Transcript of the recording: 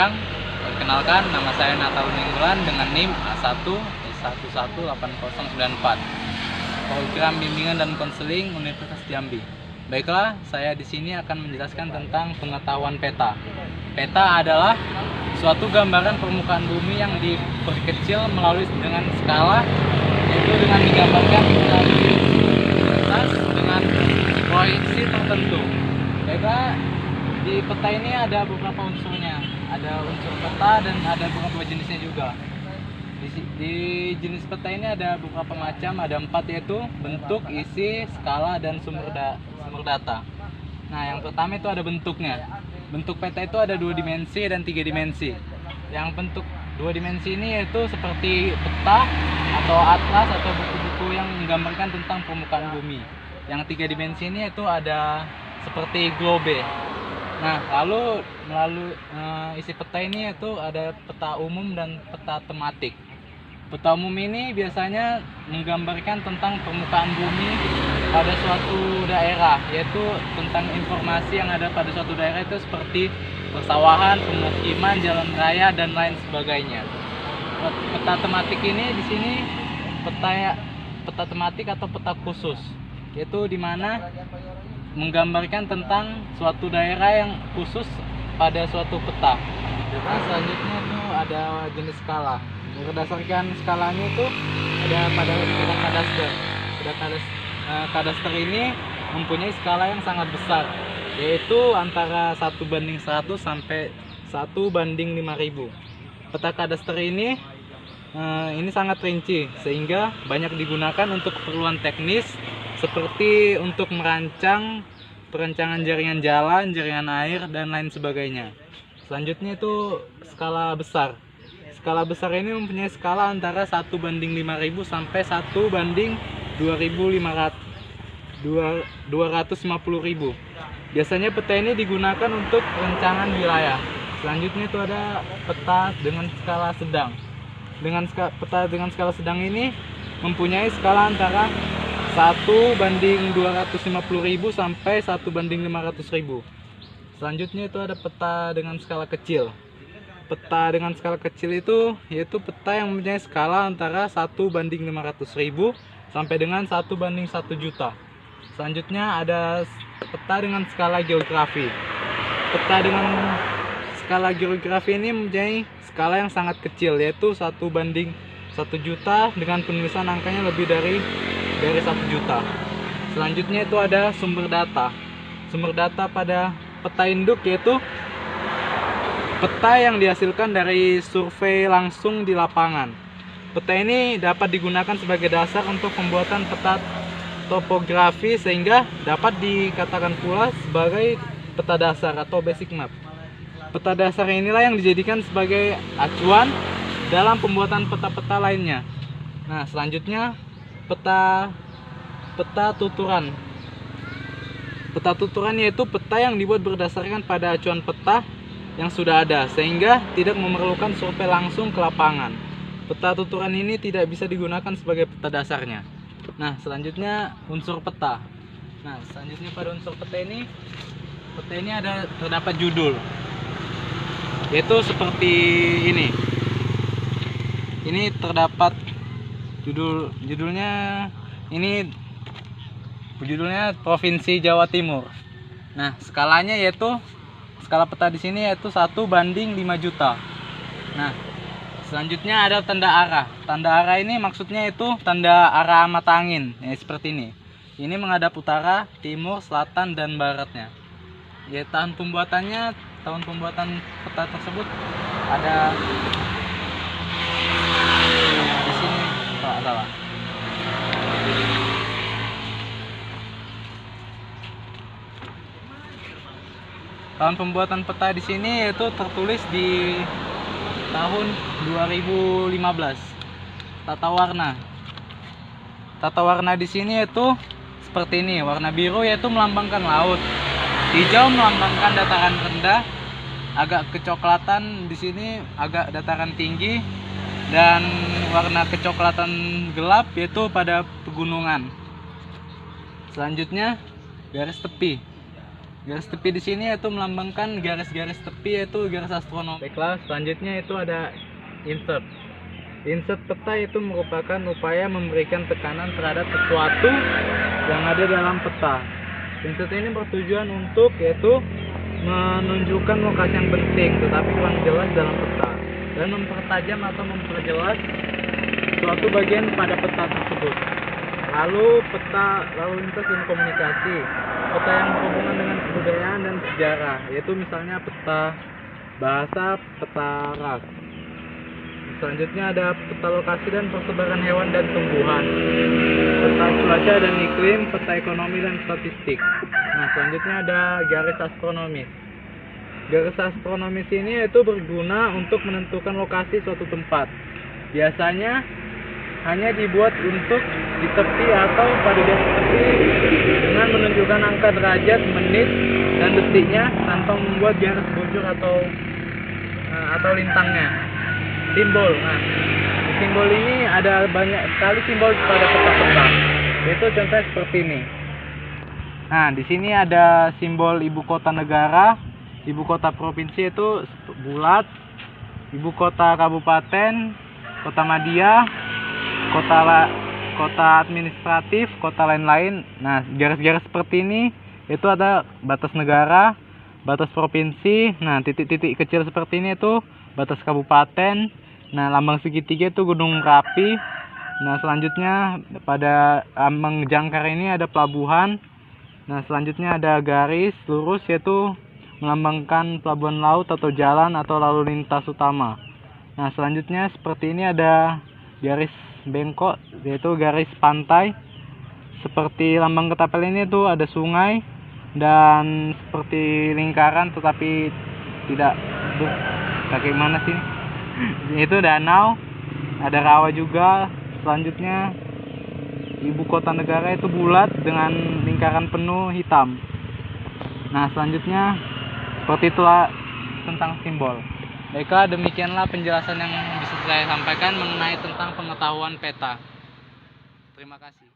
Siang. Perkenalkan, nama saya Natal Minggulan dengan NIM A1S118094. Program Bimbingan dan Konseling Universitas Jambi. Baiklah, saya di sini akan menjelaskan tentang pengetahuan peta. Peta adalah suatu gambaran permukaan bumi yang diperkecil melalui dengan skala, yaitu dengan digambarkan melalui kertas dengan proyeksi tertentu. Baiklah, di peta ini ada beberapa unsurnya. Ada unsur peta dan ada beberapa jenisnya juga. Di jenis peta ini ada beberapa macam, ada 4, yaitu bentuk, isi, skala, dan sumber data. Nah, yang pertama itu ada bentuknya. Bentuk peta itu ada 2 dimensi dan 3 dimensi. Yang bentuk 2 dimensi ini yaitu seperti peta atau atlas atau buku-buku yang menggambarkan tentang permukaan bumi. Yang 3 dimensi ini itu ada seperti globe. Nah, lalu melalui isi peta ini yaitu ada peta umum dan peta tematik. Peta umum ini biasanya menggambarkan tentang permukaan bumi pada suatu daerah, yaitu tentang informasi yang ada pada suatu daerah itu seperti persawahan, pemukiman, jalan raya, dan lain sebagainya. Peta tematik ini di sini peta tematik atau peta khusus, yaitu di mana menggambarkan tentang suatu daerah yang khusus pada suatu peta. Nah, selanjutnya itu ada jenis skala. Berdasarkan skalanya itu ada pada kadaster. Kadaster ini mempunyai skala yang sangat besar, yaitu antara 1:100 sampai 1:5000. Peta kadaster ini sangat rinci sehingga banyak digunakan untuk keperluan teknis seperti untuk perancangan jaringan jalan, jaringan air, dan lain sebagainya. Selanjutnya itu skala besar. Skala besar ini mempunyai skala antara 1:5000 sampai 1:250.000. Biasanya peta ini digunakan untuk perancangan wilayah. Selanjutnya itu ada peta dengan skala sedang. Peta dengan skala sedang ini mempunyai skala antara 1:250.000 sampai 1:500.000. Selanjutnya itu ada peta dengan skala kecil. Peta dengan skala kecil itu yaitu peta yang mempunyai skala antara 1:500.000 sampai dengan 1:1 juta. Selanjutnya ada peta dengan skala geografi. Peta dengan skala geografi ini mempunyai skala yang sangat kecil, yaitu 1:1 juta dengan penulisan angkanya lebih dari 1 juta. Selanjutnya itu ada sumber data. Sumber data pada peta induk yaitu peta yang dihasilkan dari survei langsung di lapangan. Peta ini dapat digunakan sebagai dasar untuk pembuatan peta topografi sehingga dapat dikatakan pula sebagai peta dasar atau basic map. Peta dasar inilah yang dijadikan sebagai acuan dalam pembuatan peta-peta lainnya. Nah, selanjutnya peta tuturan. Peta tuturan yaitu peta yang dibuat berdasarkan pada acuan peta yang sudah ada sehingga tidak memerlukan survei langsung ke lapangan. Peta tuturan ini tidak bisa digunakan sebagai peta dasarnya. Nah, selanjutnya unsur peta. Nah, selanjutnya pada unsur peta ini terdapat judul, yaitu seperti ini. Ini terdapat judulnya Provinsi Jawa Timur. Nah, skalanya yaitu skala peta di sini yaitu 1:5 juta. Nah, selanjutnya ada tanda arah. Tanda arah ini maksudnya itu tanda arah mata angin, ya, seperti ini. Ini menghadap utara, timur, selatan, dan baratnya. Ya, tahun pembuatan peta tersebut ada di sini, Pak, salah. Tahun pembuatan peta di sini yaitu tertulis di tahun 2015. Tata warna di sini yaitu seperti ini. Warna biru yaitu melambangkan laut, hijau melambangkan dataran rendah, agak kecoklatan di sini agak dataran tinggi, dan warna kecoklatan gelap yaitu pada pegunungan. Selanjutnya garis tepi. Garis tepi di sini yaitu melambangkan garis-garis tepi, yaitu garis astronomi. Baiklah, selanjutnya itu ada insert. Insert peta itu merupakan upaya memberikan tekanan terhadap sesuatu yang ada dalam peta. Insert ini bertujuan untuk yaitu menunjukkan lokasi yang penting tetapi kurang jelas dalam peta dan mempertajam atau memperjelas suatu bagian pada peta tersebut. Lalu peta lalu lintas dan komunikasi. Peta yang berhubungan dengan kebudayaan dan sejarah, yaitu misalnya peta bahasa, peta ras. Selanjutnya ada peta lokasi dan persebaran hewan dan tumbuhan, peta cuaca dan iklim, peta ekonomi dan statistik. Nah, selanjutnya ada garis astronomis. Garis astronomis ini yaitu berguna untuk menentukan lokasi suatu tempat. Biasanya hanya dibuat untuk di tepi atau pada garis tepi dengan menunjukkan angka derajat, menit, dan detiknya tanpa membuat garis bujur atau lintangnya. Simbol. Nah, di simbol ini ada banyak sekali simbol pada peta-peta. Itu contohnya seperti ini. Nah, di sini ada simbol ibu kota negara, ibu kota provinsi itu bulat, ibu kota kabupaten, kota madya, kota administratif, kota lain-lain. Nah, garis-garis seperti ini itu ada batas negara, batas provinsi. Nah, titik-titik kecil seperti ini itu batas kabupaten. Nah, lambang segitiga itu Gunung Merapi. Nah, selanjutnya pada lambang jangkar ini ada pelabuhan. Nah, selanjutnya ada garis lurus yaitu melambangkan pelabuhan laut atau jalan atau lalu lintas utama. Nah, selanjutnya seperti ini ada garis bengkok yaitu garis pantai. Seperti lambang ketapel ini tuh ada sungai dan seperti lingkaran tetapi tidak bagaimana sih? Itu danau, ada rawa juga. Selanjutnya ibu kota negara itu bulat dengan lingkaran penuh hitam. Nah, selanjutnya seperti itulah tentang simbol. Baiklah, demikianlah penjelasan yang bisa saya sampaikan mengenai tentang pengetahuan peta. Terima kasih.